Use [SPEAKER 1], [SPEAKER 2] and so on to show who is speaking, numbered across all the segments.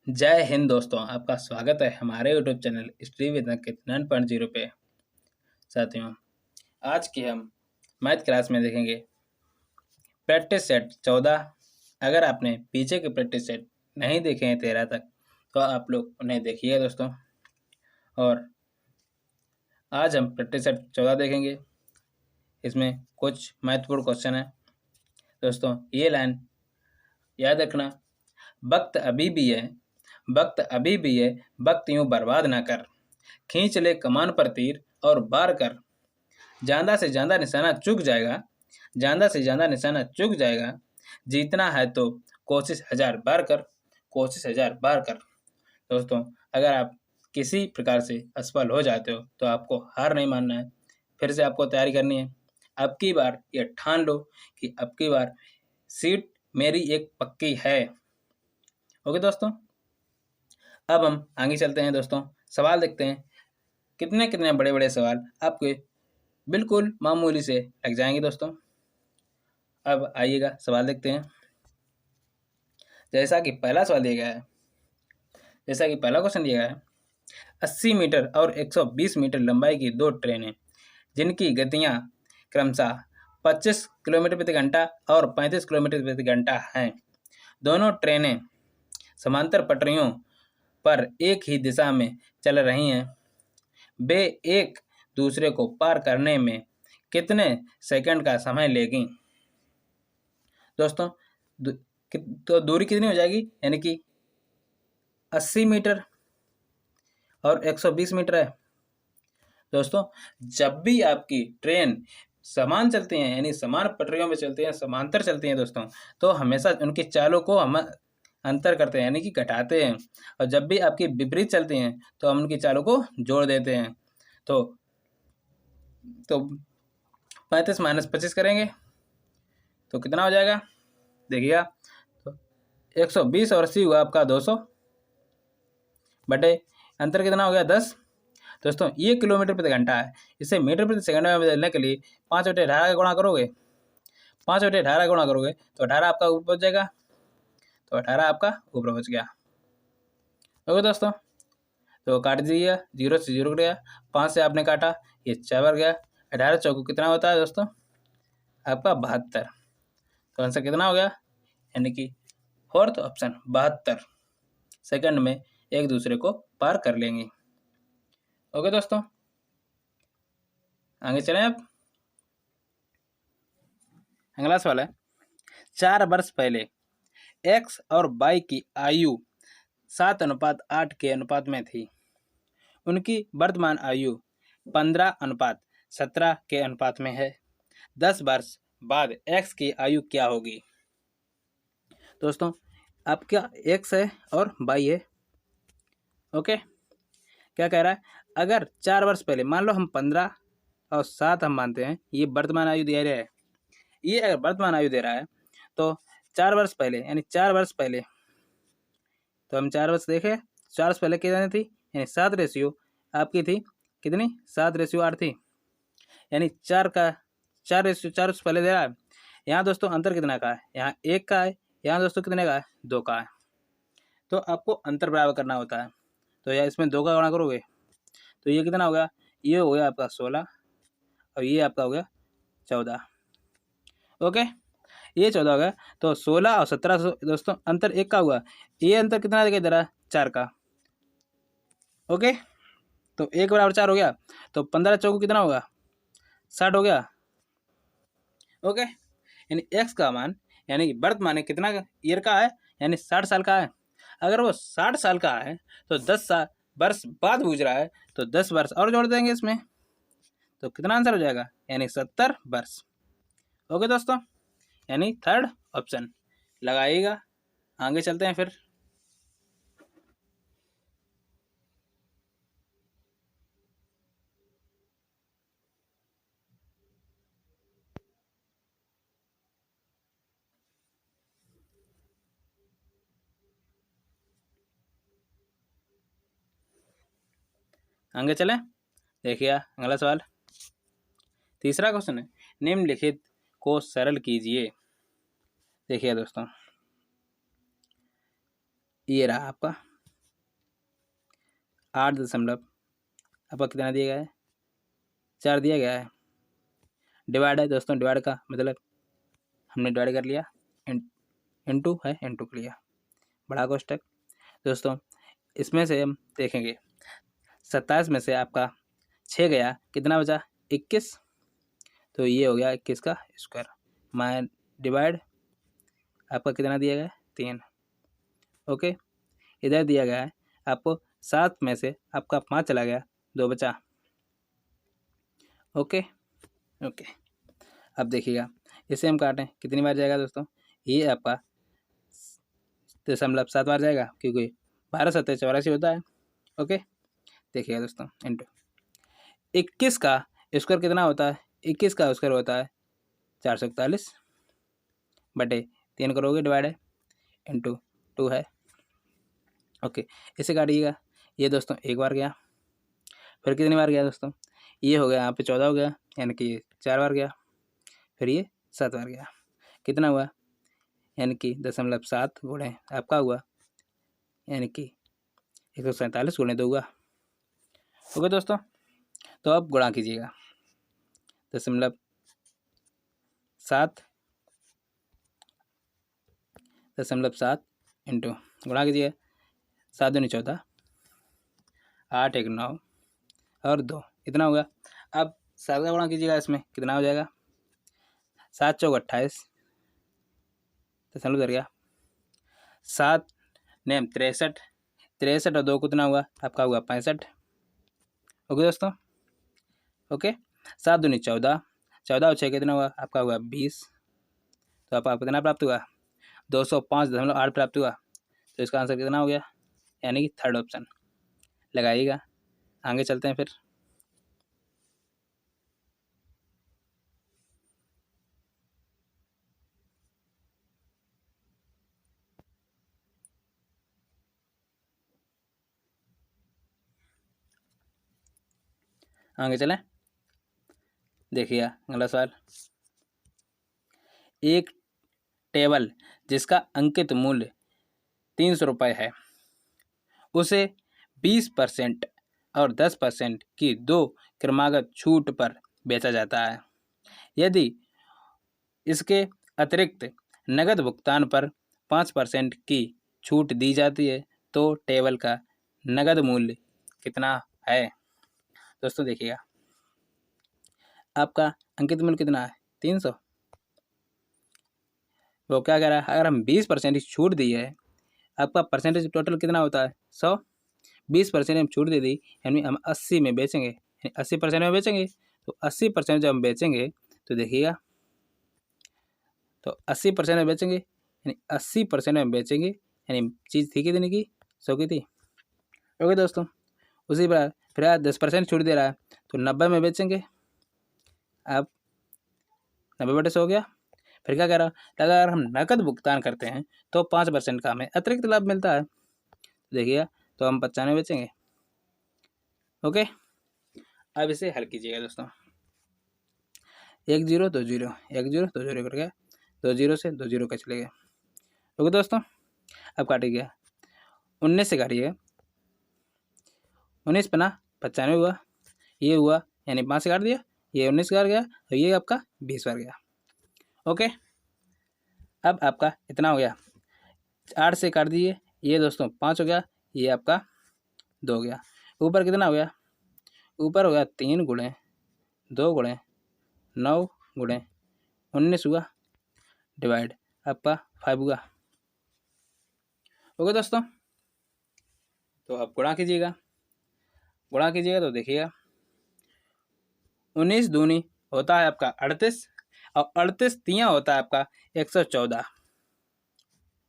[SPEAKER 1] जय हिंद दोस्तों, आपका स्वागत है हमारे यूट्यूब चैनल स्टडी विद अंकित 9.0 पे। साथियों, आज की हम मैथ क्लास में देखेंगे प्रैक्टिस सेट 14। अगर आपने पीछे के प्रैक्टिस सेट नहीं देखे हैं 13 तक तो आप लोग उन्हें देखिए दोस्तों। और आज हम प्रैक्टिस सेट 14 देखेंगे। इसमें कुछ महत्वपूर्ण क्वेश्चन है दोस्तों। ये लाइन याद रखना, वक्त अभी भी है, वक्त अभी भी है, वक्त यूं बर्बाद ना कर, खींच ले कमान पर तीर और वार कर, ज्यादा से ज्यादा निशाना चूक जाएगा, ज्यादा से ज्यादा निशाना चूक जाएगा, जीतना है तो कोशिश 1000 बार कर, कोशिश 1000 बार कर। दोस्तों, अगर आप किसी प्रकार से असफल हो जाते हो तो आपको हार नहीं मानना है, फिर से आपको तैयारी करनी है। अब की बार ये ठान लो कि अब की बार सीट मेरी एक पक्की है। ओके दोस्तों, अब हम आगे चलते हैं दोस्तों। सवाल देखते हैं, कितने कितने बड़े बड़े सवाल आपके बिल्कुल मामूली से लग जाएंगे दोस्तों। अब आइएगा सवाल देखते हैं। जैसा कि पहला सवाल दिया गया है, जैसा कि पहला क्वेश्चन दिया गया है, 80 मीटर और 120 मीटर लंबाई की दो ट्रेनें जिनकी गतियां क्रमशः 25 किलोमीटर प्रति घंटा और 35 किलोमीटर प्रति घंटा हैं, दोनों ट्रेनें समांतर पटरियों पर एक ही दिशा में चल रही हैं। वे एक दूसरे को पार करने में कितने सेकंड का समय लेगी? दोस्तों, तो दूरी कितनी हो जाएगी, यानी कि 80 मीटर और 120 मीटर है। दोस्तों, जब भी आपकी ट्रेन समान चलती हैं, यानी समान पटरियों में चलती हैं, समांतर चलती हैं दोस्तों, तो हमेशा उनकी चालों को हम अंतर करते हैं, यानी कि घटाते हैं। और जब भी आपकी विपरीत चलती हैं तो हम उनकी चालों को जोड़ देते हैं। तो 35 माइनस 25 करेंगे तो कितना हो जाएगा, देखिएगा। तो 120 और 80 हुआ आपका 200 बटे अंतर कितना हो गया 10। दोस्तों, ये किलोमीटर प्रति घंटा है, इसे मीटर प्रति सेकंड में बदलने के लिए 5/18 का गुणा करोगे, 5/18 गुणा करोगे तो 18 आपका ऊपर पहुंच जाएगा। तो 18 आपका ऊपर पहुंच गया। ओके दोस्तों, तो काट दीजिए, 0 से 0 कट गया, 5 से आपने काटा, ये 4 बार गया, 18 चौको कितना होता है दोस्तों, आपका 72। तो आंसर कितना हो गया, यानी कि फोर्थ ऑप्शन 72 सेकंड में एक दूसरे को पार कर लेंगे। ओके दोस्तों, आगे चलें। अब अगला सवाल है, 4 वर्ष पहले एक्स और वाई की आयु 7:8 के अनुपात में थी, उनकी वर्तमान आयु 15:17 के अनुपात में है। 10 वर्ष बाद एक्स की आयु क्या होगी? दोस्तों, आपका एक्स है और वाई है। ओके, क्या कह रहा है, अगर 4 वर्ष पहले, मान लो हम 15 और 7 हम मानते हैं, ये वर्तमान आयु दे रहा है, ये अगर वर्तमान आयु दे रहा है तो 4 वर्ष पहले, यानी 4 वर्ष पहले, तो हम 4 वर्ष देखे, 4 वर्ष पहले कितनी थी, यानी 7 रेशियो आपकी थी कितनी, 7:8 थी, यानी 4 रेशियो 4 वर्ष पहले दे रहा है। यहाँ दोस्तों अंतर कितना का है, यहाँ 1 का है, यहाँ दोस्तों कितने का है, 2 का है। तो आपको अंतर बराबर करना होता है, तो यार इसमें 2 का गुणा करोगे तो ये कितना हो गया, ये हो गया आपका 16 और ये आपका हो गया 14। ओके, ये 14 हो गया, तो 16 और 17 दोस्तों अंतर 1 का हुआ, ये अंतर कितना दिखाई दे रहा है, 4 का। ओके, तो 1 बराबर 4 हो गया, तो 15 चौको कितना होगा, 60 हो गया। ओके, यानी एक्स का मान, यानी वर्तमान कितना ईयर का है, यानी 60 साल का है। अगर वो 60 साल का है तो 10 वर्ष बाद पूछ रहा है, तो 10 वर्ष और जोड़ देंगे इसमें, तो कितना आंसर हो जाएगा, यानी 70 वर्ष। ओके दोस्तों, यानी थर्ड ऑप्शन लगाइएगा। आगे चलते हैं फिर। आगे चलें, देखिए अगला सवाल, तीसरा क्वेश्चन है, निम्नलिखित को सरल कीजिए। देखिए दोस्तों, ये रहा आपका 8 दशमलव आपका कितना दिया गया है, 4 दिया गया है। डिवाइड है दोस्तों, डिवाइड का मतलब हमने डिवाइड कर लिया, इंटू है, इंटू कर लिया, बड़ा कोष्टक। दोस्तों इसमें से हम देखेंगे 27 में से आपका 6 गया, कितना बचा, 21। तो ये हो गया 21 का स्क्वायर, माइन डिवाइड आपका कितना दिया गया है, 3। ओके, इधर दिया गया है आपको 7 में से आपका 5 चला गया, 2 बचा। ओके ओके, अब देखिएगा इसे हम काटें कितनी बार जाएगा दोस्तों, ये आपका 0.7 बार जाएगा, क्योंकि 12×7=84 होता है। ओके, देखिएगा दोस्तों, इंटू 21 का स्क्वायर कितना होता है, 21 का स्क्वायर होता है 441 बटे 3 करोगे डिवाइड है, इंटू 2 है। ओके, इसे काटिएगा, ये दोस्तों एक बार गया, फिर कितनी बार गया दोस्तों, ये हो गया यहाँ पे 14 हो गया, यानी कि 4 बार गया, फिर ये 7 बार गया, कितना हुआ, यानी कि 0.7 गुणे आपका हुआ, यानी कि 147 गुणे 2 हुआ। ओके दोस्तों, तो अब गुणा कीजिएगा, 0.7 इंटू गुणा कीजिए, 7 दूनी 14, 8 1 9 और 2, इतना होगा। अब 7 का गुणा कीजिएगा, इसमें कितना हो जाएगा, 7 चौक 28 दशमलव उधर गया, 7 नेम 63, 63 और 2 कितना हुआ आपका, हुआ 65। ओके दोस्तों, ओके, 7 दूनी 14, 14 और 6 कितना हुआ आपका, हुआ 20। तो आपका कितना प्राप्त हुआ, 205.8 प्राप्त हुआ। तो इसका आंसर कितना हो गया, यानी कि थर्ड ऑप्शन लगाइएगा। आगे चलते हैं फिर, आगे चलें। देखिए अगला सवाल, एक टेबल जिसका अंकित मूल्य 300 रुपये है, उसे 20% और 10% की 2 क्रमागत छूट पर बेचा जाता है। यदि इसके अतिरिक्त नगद भुगतान पर 5% की छूट दी जाती है तो टेबल का नगद मूल्य कितना है। दोस्तों देखिएगा, आपका अंकित मूल्य कितना है, 300। वो क्या कह रहा है, अगर हम 20% की छूट दी है, आपका परसेंटेज टोटल कितना होता है, 100। 20% हम छूट दे दी, यानी हम 80 में बेचेंगे, 80% में बेचेंगे। तो 80% जब हम बेचेंगे तो देखिएगा, तो 80% में बेचेंगे, यानी 80% में बेचेंगे, यानी चीज़ थी कितने की, 100 की थी। ओके दोस्तों, उसी पर फिर 10% छूट दे रहा है, तो 90 में बेचेंगे। अब 90/100 हो गया। फिर क्या कह रहा है, अगर हम नकद भुगतान करते हैं तो 5% का हमें अतिरिक्त लाभ मिलता है। देखिएगा, तो हम 95 बेचेंगे। ओके, अब इसे हल कीजिएगा दोस्तों, 1 0 2 0 1 0 2 0 कर गया, 2 0 से 2 0 का चले गए। ओके दोस्तों, अब काटिएगा, 19 से काटिएगा, 19 पना 95 हुआ, ये हुआ, यानी 5 से काट दिया, ये 19 बार गया, तो ये आपका 20 बार गया। ओके, अब आपका इतना हो गया, 8 से काट दीजिए, ये दोस्तों 5 हो गया, ये आपका 2 हो गया। ऊपर कितना हो गया, ऊपर हो गया 3 गुणे 2 गुणे 9 गुणे 19 हुआ, डिवाइड आपका 5 हुआ। ओके दोस्तों, तो आप गुणा कीजिएगा, गुणा कीजिएगा तो देखिएगा, 19 दूनी होता है आपका 38 और 38 तियाँ होता है आपका 114।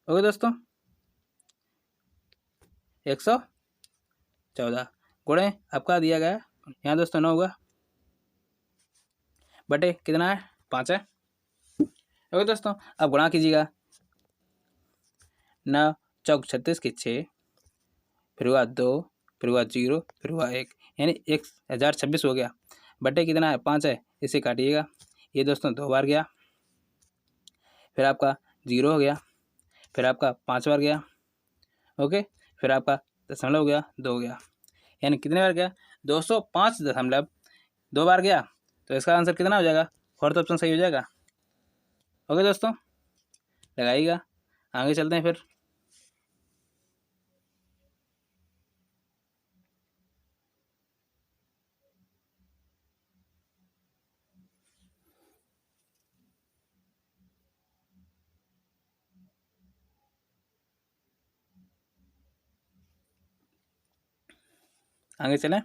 [SPEAKER 1] ओके दोस्तों, 114 गुणे आपका दिया गया यहाँ दोस्तों 9 हुआ, बटे कितना है, 5 है। ओके दोस्तों, अब गुणा कीजिएगा, 9 चौक 36 की 6, फिर हुआ 2, फिर हुआ 0, फिर हुआ 1, यानी 1026 हो गया, बटे कितना है, 5 है। इसे काटिएगा, ये दोस्तों 2 बार गया, फिर आपका 0 हो गया, फिर आपका 5 बार गया। ओके, फिर आपका दशमलव हो गया, 2 हो गया, यानी कितने बार गया, 205.2 बार गया। तो इसका आंसर कितना हो जाएगा, फोर्थ ऑप्शन सही हो जाएगा। ओके दोस्तों, लगाइएगा, आगे चलते हैं फिर। आगे चलें,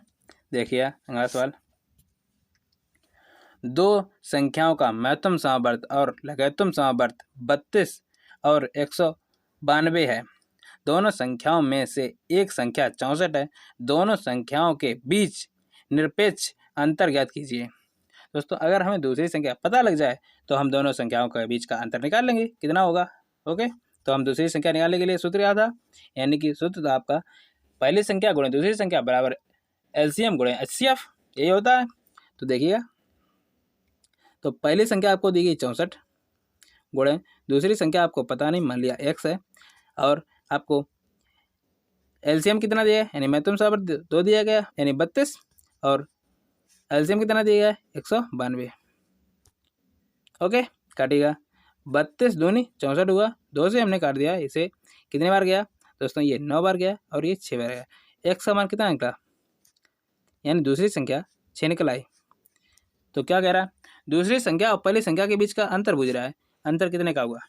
[SPEAKER 1] देखिए अगला सवाल। दो संख्याओं का महत्तम समावर्त और लघुत्तम समावर्त 32 और 192 है। दोनों संख्याओं में से एक संख्या 64 है। दोनों संख्याओं के बीच निरपेक्ष अंतर ज्ञात कीजिए। दोस्तों, अगर हमें दूसरी संख्या पता लग जाए तो हम दोनों संख्याओं के बीच का अंतर निकाल लेंगे, कितना होगा। ओके, तो हम दूसरी संख्या निकालने के लिए सूत्र याद था, यानी कि सूत्र था आपका पहली संख्या गुणे दूसरी संख्या बराबर एलसीएम गुणे एचसीएफ, यही होता है। तो देखिएगा, तो पहली संख्या आपको दी गई 64 गुणे दूसरी संख्या आपको पता नहीं, मान लिया x है, और आपको एलसीएम कितना दिया है, यानी महत्तम समावर्त 2 दिया गया, यानी 32, और एलसीएम कितना दिया है 192। ओके, काटिएगा, 32 दूनी 64 हुआ, 2 से हमने काट दिया, इसे कितने बार गया दोस्तों, ये 9 बार गया और ये 6 बार गया। x का मान कितना निकला, यानी दूसरी संख्या 6 निकल आई। तो क्या कह रहा है, दूसरी संख्या और पहली संख्या के बीच का अंतर पूछ रहा है, अंतर कितने का हुआ,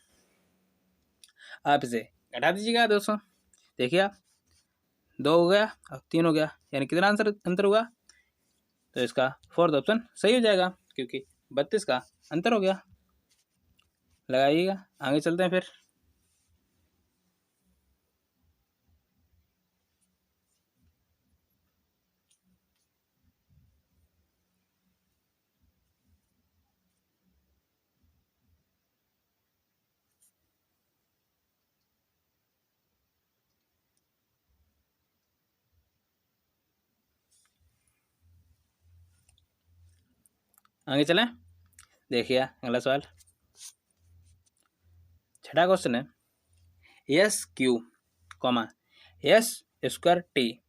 [SPEAKER 1] आप इसे घटा दीजिएगा दोस्तों। देखिए आप, 2 हो गया और 3 हो गया, यानी कितना आंसर अंतर हुआ, तो इसका फोर्थ ऑप्शन सही हो जाएगा, क्योंकि 32 का अंतर हो गया। लगाइएगा, आगे चलते हैं फिर। आगे चलें, देखिए अगला सवाल, छठा क्वेश्चन है, S Q comma S square T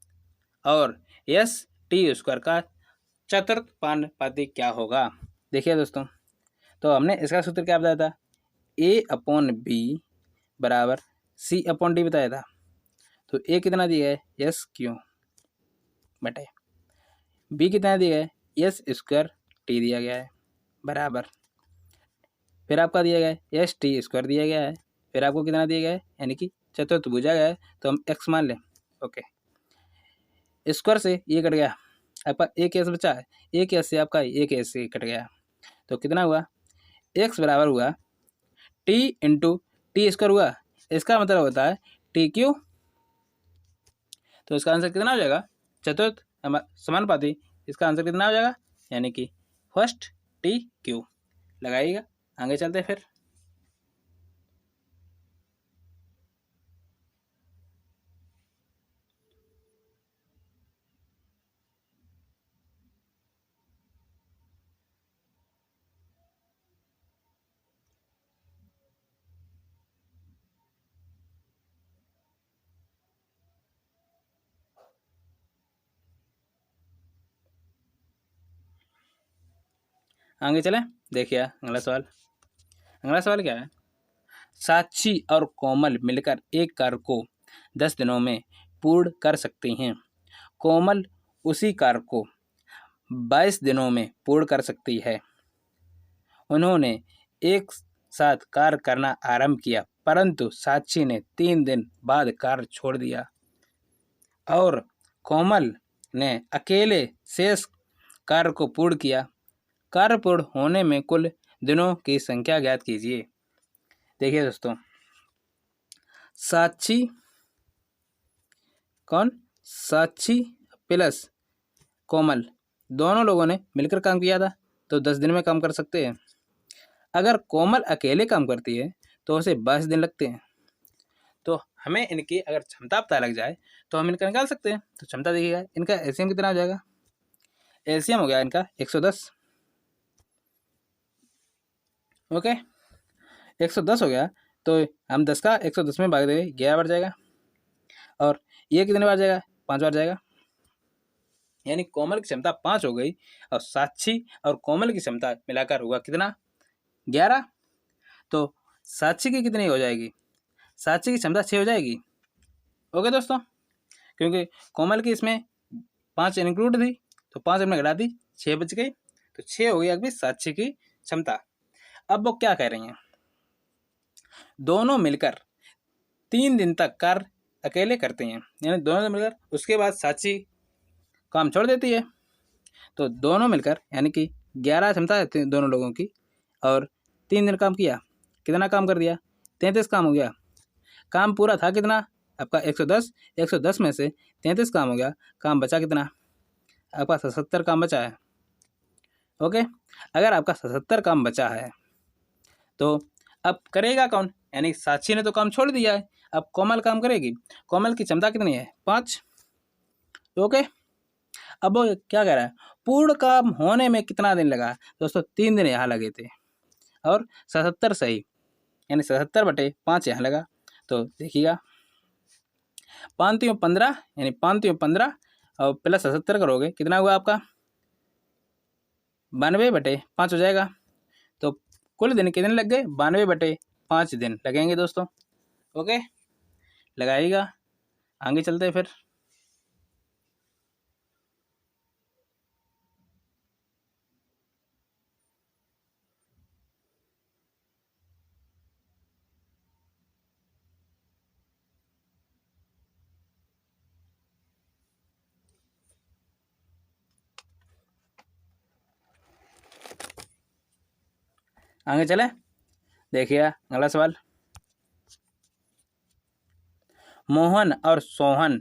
[SPEAKER 1] और एस टी स्क्वायर का चतुर्थ पाती क्या होगा। देखिए दोस्तों, तो हमने इसका सूत्र क्या बताया था, ए अपॉन बी बराबर सी अपॉन डी बताया था। तो ए कितना दिया है, एस क्यू बटे बी कितना दिया है, एस स्क्वायर टी दिया गया है, बराबर फिर आपका दिया गया है एस टी स्क्वायर दिया गया है, फिर आपको कितना दिया गया है, यानी कि चतुर्थ भुजा गया है, तो हम एक्स मान लें। ओके, स्क्वायर से ये कट गया, आपका एक एस बचा है, एक एस से आपका एक एस से कट गया, तो कितना हुआ, एक्स बराबर हुआ टी इंटू टी स्क्वायर हुआ, इसका मतलब होता है टी क्यू। तो इसका आंसर कितना हो जाएगा, चतुर्थ समानुपाती, इसका आंसर कितना हो जाएगा, यानी कि फर्स्ट टी क्यू। लगाइएगा, आगे चलते हैं फिर। आगे चलें, देखिए अगला सवाल। अगला सवाल क्या है, साक्षी और कोमल मिलकर एक कार्य को 10 दिनों में पूर्ण कर सकती हैं। कोमल उसी कार्य को 22 दिनों में पूर्ण कर सकती है। उन्होंने एक साथ कार्य करना आरंभ किया, परंतु साक्षी ने 3 दिन बाद कार्य छोड़ दिया और कोमल ने अकेले शेष कार्य को पूर्ण किया। कार्य पूर्ण होने में कुल दिनों की संख्या ज्ञात कीजिए। देखिए दोस्तों, साक्षी कौन, साक्षी प्लस कोमल दोनों लोगों ने मिलकर काम किया था, तो 10 दिन में काम कर सकते हैं। अगर कोमल अकेले काम करती है तो उसे 22 दिन लगते हैं। तो हमें इनकी अगर क्षमता पता लग जाए तो हम इनका निकाल सकते हैं। तो क्षमता देखिएगा, इनका एलसीएम कितना हो जाएगा, एलसीएम हो गया इनका 110। ओके, 110 हो गया, तो हम 10 का 110 में भाग देंगे, 11 बार जाएगा, और ये कितने बार जाएगा, 5 बार जाएगा। यानी कोमल की क्षमता 5 हो गई और साक्षी और कोमल की क्षमता मिलाकर हुआ कितना 11। तो साक्षी की कितनी हो जाएगी, साक्षी की क्षमता 6 हो जाएगी। ओके दोस्तों, क्योंकि कोमल की इसमें 5 इंक्लूड थी तो 5 हमने घटा दी, 6 बच गई, तो 6 हो गई अभी साक्षी की क्षमता। अब वो क्या कह रही हैं, दोनों मिलकर 3 दिन तक कार्य अकेले करते हैं, यानी दोनों मिलकर, उसके बाद साक्षी काम छोड़ देती है। तो दोनों मिलकर यानी कि 11 क्षमता है दोनों लोगों की, और 3 दिन काम किया, कितना काम कर दिया 33 काम हो गया। काम पूरा था कितना आपका 110, 110 में से 33 काम हो गया, काम बचा कितना आपका 77 काम बचा है। ओके, अगर आपका 77 काम बचा है तो अब करेगा कौन, यानी साक्षी ने तो काम छोड़ दिया है, अब कोमल काम करेगी। कोमल की क्षमता कितनी है 5। ओके, अब वो क्या कह रहा है, पूर्ण काम होने में कितना दिन लगा दोस्तों, 3 दिन यहाँ लगे थे और 77 सही, यानी 77/5 यहाँ लगा। तो देखिएगा 5 3 15, यानी 5 3 15 और प्लस 77 करोगे कितना हुआ आपका 92/5 हो जाएगा। तो कुल दिन कितने लग गए 92/5 दिन लगेंगे दोस्तों। ओके, लगाइएगा, आगे चलते हैं फिर। आगे चले, देखिए अगला सवाल। मोहन और सोहन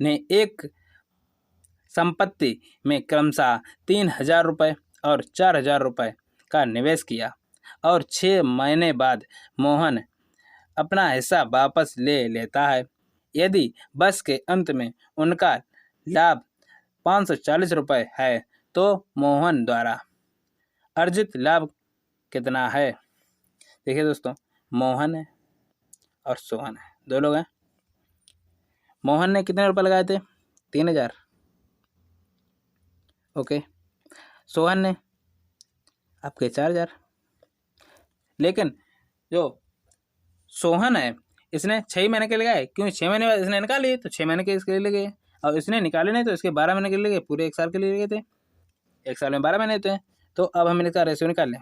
[SPEAKER 1] ने एक संपत्ति में क्रमशः 3,000 रुपये और 4,000 रुपये का निवेश किया और 6 महीने बाद मोहन अपना हिस्सा वापस ले लेता है। यदि वर्ष के अंत में उनका लाभ 540 रुपये है तो मोहन द्वारा अर्जित लाभ कितना है। देखिए दोस्तों, मोहन है और सोहन है, दो लोग हैं। मोहन ने कितने रुपए लगाए थे 3,000। ओके, सोहन ने आपके 4,000। लेकिन जो सोहन है इसने 6 महीने के लगाए, क्योंकि 6 महीने बाद इसने निकाल लिए तो 6 महीने के इसके लिए गए, और इसने निकाले नहीं तो इसके 12 महीने के लिए गए, पूरे 1 साल के लिए गए थे। 1 साल में 12 महीने होते हैं। तो अब हम इसका रेशियो निकाल लें,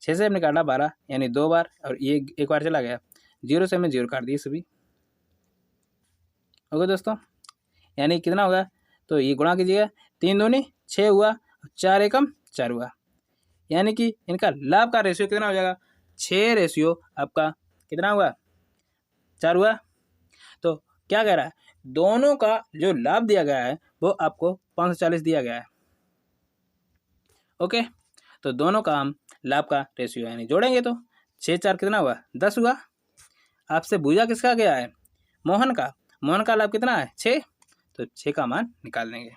[SPEAKER 1] 6 से हमने काटा 12, यानी 2 बार, और ये 1 बार चला गया, 0 से हमने 0 काट दिए सभी। ओके दोस्तों, यानी कितना होगा, तो ये गुणा कीजिएगा, 3 दूनी 6 हुआ, 4 एकम 4 हुआ, यानी कि इनका लाभ का रेशियो कितना हो जाएगा 6 रेशियो आपका कितना हुआ 4 हुआ। तो क्या कह रहा है, दोनों का जो लाभ दिया गया है वो आपको 540 दिया गया है। ओके, तो दोनों का हम लाभ का रेशियो यानी जोड़ेंगे तो 6 4 कितना हुआ 10 हुआ। आपसे पूछा किसका गया है, मोहन का। मोहन का लाभ कितना है 6, तो 6 का मान निकाल देंगे।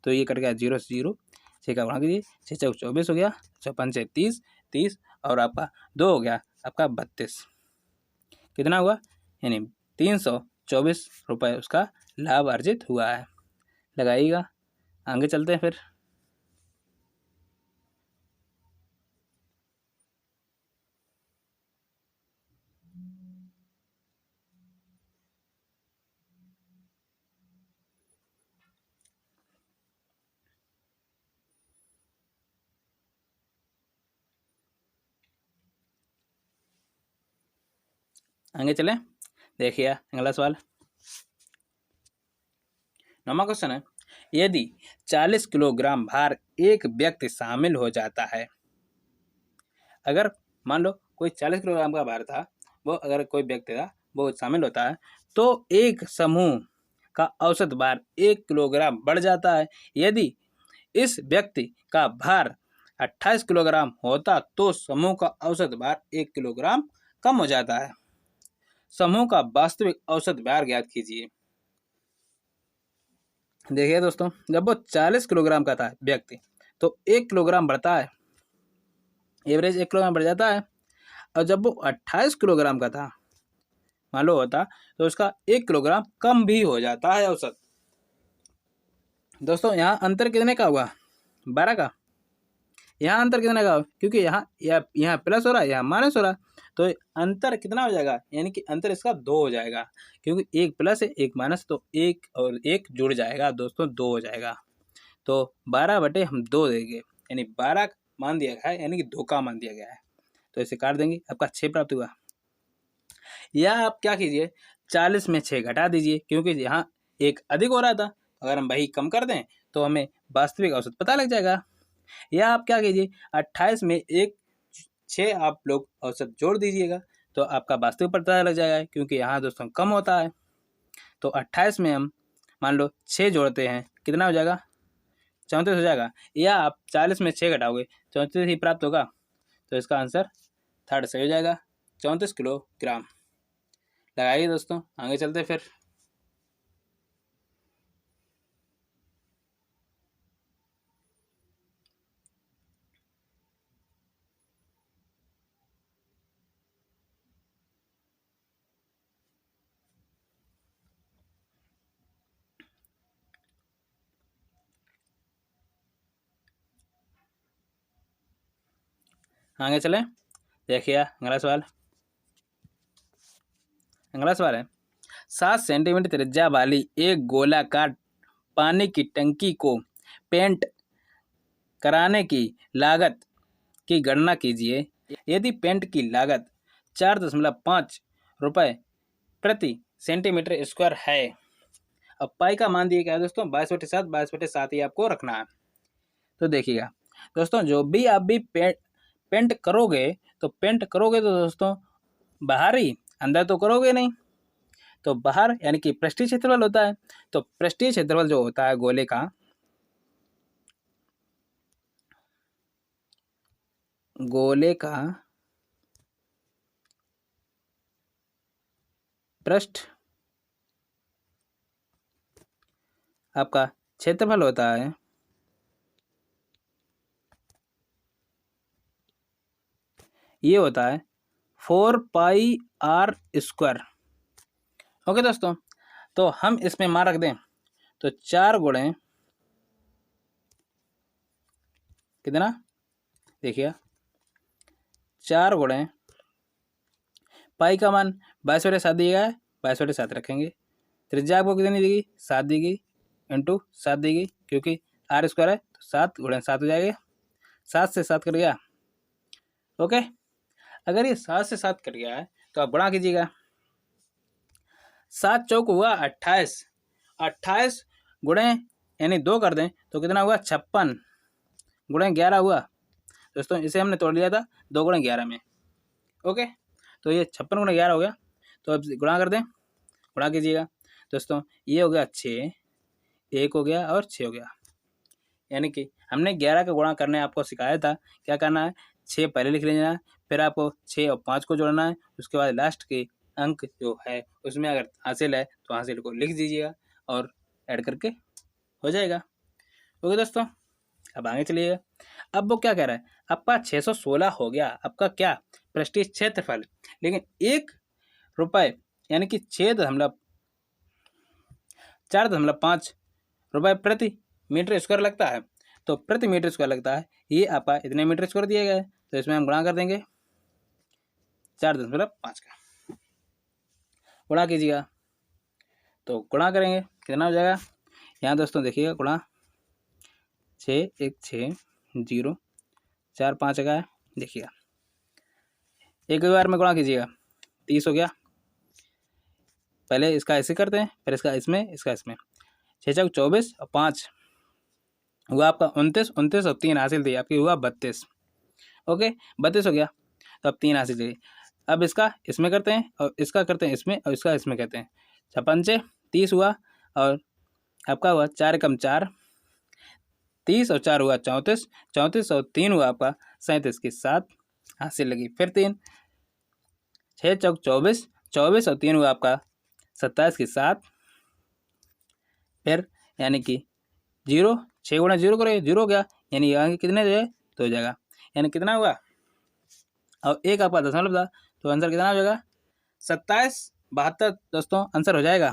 [SPEAKER 1] तो ये कट गया 0 से 0, 6 का गुणा कीजिए, 6 चौक 24 हो गया, 56 से 30, 30 और आपका 2 हो गया आपका 32, कितना हुआ, यानी 324 रुपये उसका लाभ अर्जित हुआ है। लगाइएगा, आगे चलते हैं फिर। आगे चलें, देखिए अगला सवाल, 9वां क्वेश्चन है, यदि 40 किलोग्राम भार एक व्यक्ति शामिल हो जाता है, अगर मान लो कोई 40 किलोग्राम का भार था, वो अगर कोई व्यक्ति था वो शामिल होता है, तो एक समूह का औसत भार 1 किलोग्राम बढ़ जाता है। यदि इस व्यक्ति का भार 28 किलोग्राम होता तो समूह का औसत भार 1 किलोग्राम कम हो जाता है। समूह का वास्तविक औसत भार ज्ञात कीजिए। देखिए दोस्तों, जब वो 40 किलोग्राम का था व्यक्ति तो 1 किलोग्राम बढ़ता है, एवरेज 1 किलोग्राम बढ़ जाता है। और जब वो 28 किलोग्राम का था मान लो होता, तो उसका 1 किलोग्राम कम भी हो जाता है औसत। दोस्तों यहाँ अंतर कितने का हुआ, 12 का। यहाँ अंतर कितने का, क्योंकि यहाँ प्लस हो रहा है, यहाँ माइनस हो रहा है, तो अंतर कितना हो जाएगा, यानी कि अंतर इसका 2 हो जाएगा, क्योंकि एक प्लस है एक माइनस, तो एक और एक जुड़ जाएगा दोस्तों, 2 हो जाएगा। तो 12 बटे हम 2 देंगे, यानी 12 मान दिया गया है, यानी कि 2 का मान दिया गया है, तो इसे काट देंगे, आपका 6 प्राप्त हुआ। या आप क्या कीजिए, 40 में 6 घटा दीजिए, क्योंकि यहाँ एक अधिक हो रहा था, अगर हम वही कम कर दें तो हमें वास्तविक औसत पता लग जाएगा। या आप क्या कीजिए, 28 में 6 आप लोग औसत जोड़ दीजिएगा, तो आपका वास्तविक पता लग जाएगा, क्योंकि यहाँ दोस्तों कम होता है। तो 28 में हम मान लो 6 जोड़ते हैं, कितना हो जाएगा, 34 हो जाएगा। या आप 40 में 6 घटाओगे, 34 ही प्राप्त होगा, तो इसका आंसर थर्ड सही हो जाएगा, 34 किलोग्राम। लगाइए दोस्तों, आगे चलते फिर। आगे चलें, देखिए अगला सवाल। अगला सवाल है, 7 सेंटीमीटर त्रिज्या वाली एक गोलाकार पानी की टंकी को पेंट कराने की लागत की गणना कीजिए। यदि पेंट की लागत 4.5 रुपये प्रति सेंटीमीटर स्क्वायर है। अब पाई का मान दिया गया है दोस्तों 22/7, 22/7 ही आपको रखना है। तो देखिएगा दोस्तों, जो भी आप भी पेंट करोगे, तो दोस्तों बाहर ही, अंदर तो करोगे नहीं। तो बाहर यानी कि पृष्ठीय क्षेत्रफल होता है, तो पृष्ठीय क्षेत्रफल जो होता है गोले का, पृष्ठ आपका क्षेत्रफल होता है, ये होता है 4πr²। ओके दोस्तों, तो हम इसमें मान रख दें, तो 4 गुणे कितना, देखिए 4 गुणे पाई का मान 22/7 दिया है, 22/7 रखेंगे। त्रिज्या आपको कितनी देगी, 7 देगी, इंटू 7 देगी, क्योंकि r² है, तो 7 गुणे 7 हो जाएगा, 7 से 7 कट गया। ओके, अगर ये 7 से 7 कट गया है तो आप गुणा कीजिएगा, 7 चौक हुआ 28, 28 गुणे यानी 2 कर दें तो कितना हुआ, 56 गुणे 11 हुआ दोस्तों। इसे हमने तोड़ लिया था 2 गुणे 11 में। ओके, तो ये 56 गुणे 11 हो गया। तो अब गुणा कर दें, गुणा कीजिएगा दोस्तों, ये हो गया 6, 1 हो गया और 6 हो गया, यानी कि हमने 11 का गुणा करने आपको सिखाया था। क्या करना है, 6 पहले लिख लेना है, फिर आपको 6 और 5 को जोड़ना है, उसके बाद लास्ट के अंक जो है उसमें अगर हासिल है तो हासिल को लिख दीजिएगा और ऐड करके हो जाएगा। ओके दोस्तों, अब आगे चलिएगा। अब वो क्या कह रहा है, आपका 616 हो गया आपका क्या, पृष्ठीय क्षेत्रफल, लेकिन 1 रुपये यानी कि 4.5 रुपये प्रति मीटर स्क्वायर लगता है। तो प्रति मीटर स्क्वायर लगता है, ये आपका इतने मीटर स्क्वायर दिया गया है, तो इसमें हम गुणा कर देंगे 4.5 का, गुणा कीजिएगा, तो गुणा करेंगे कितना हो जाएगा, यहाँ दोस्तों देखिएगा, गुणा 6 1 6 0 4 5 का है, देखिएगा एक बार में गुणा कीजिएगा, 30 हो गया। पहले इसका ऐसे करते हैं, फिर इसका इसमें, इसका इसमें, 6 चौक 24 और 5 हुआ आपका 29, 29 और 3 हासिल थी आपकी, हुआ 32। ओके, 32 हो गया, तो अब 3 हासिल थी। अब इसका इसमें करते हैं और इसका करते हैं इसमें और इसका इसमें करते हैं, 56 से 30 हुआ और आपका हुआ 4 कम 4, 30 और 4 हुआ 34, 34 और 3 हुआ आपका 37 की 7 हासिल लगी, फिर 3, 6 चौक 24, 24 और 3 हुआ आपका 27 की 7, फिर यानी कि 0, 6 गुणा 0 करें 0 हो गया, यानी आगे कितने जो है तो हो जाएगा, यानी कितना हुआ, और एक आपका दशमलव था, तो आंसर कितना हो जाएगा 2772 दोस्तों आंसर हो जाएगा।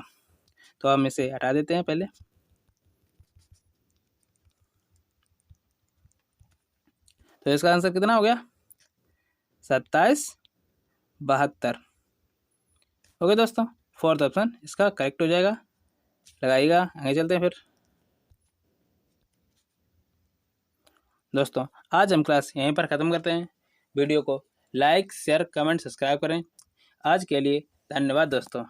[SPEAKER 1] तो हम इसे हटा देते हैं पहले, तो इसका आंसर कितना हो गया? 2772। ओके दोस्तों, फोर्थ ऑप्शन इसका करेक्ट हो जाएगा। लगाइएगा, आगे चलते हैं फिर। दोस्तों आज हम क्लास यहीं पर ख़त्म करते हैं। वीडियो को लाइक, शेयर, कमेंट, सब्सक्राइब करें। आज के लिए धन्यवाद दोस्तों।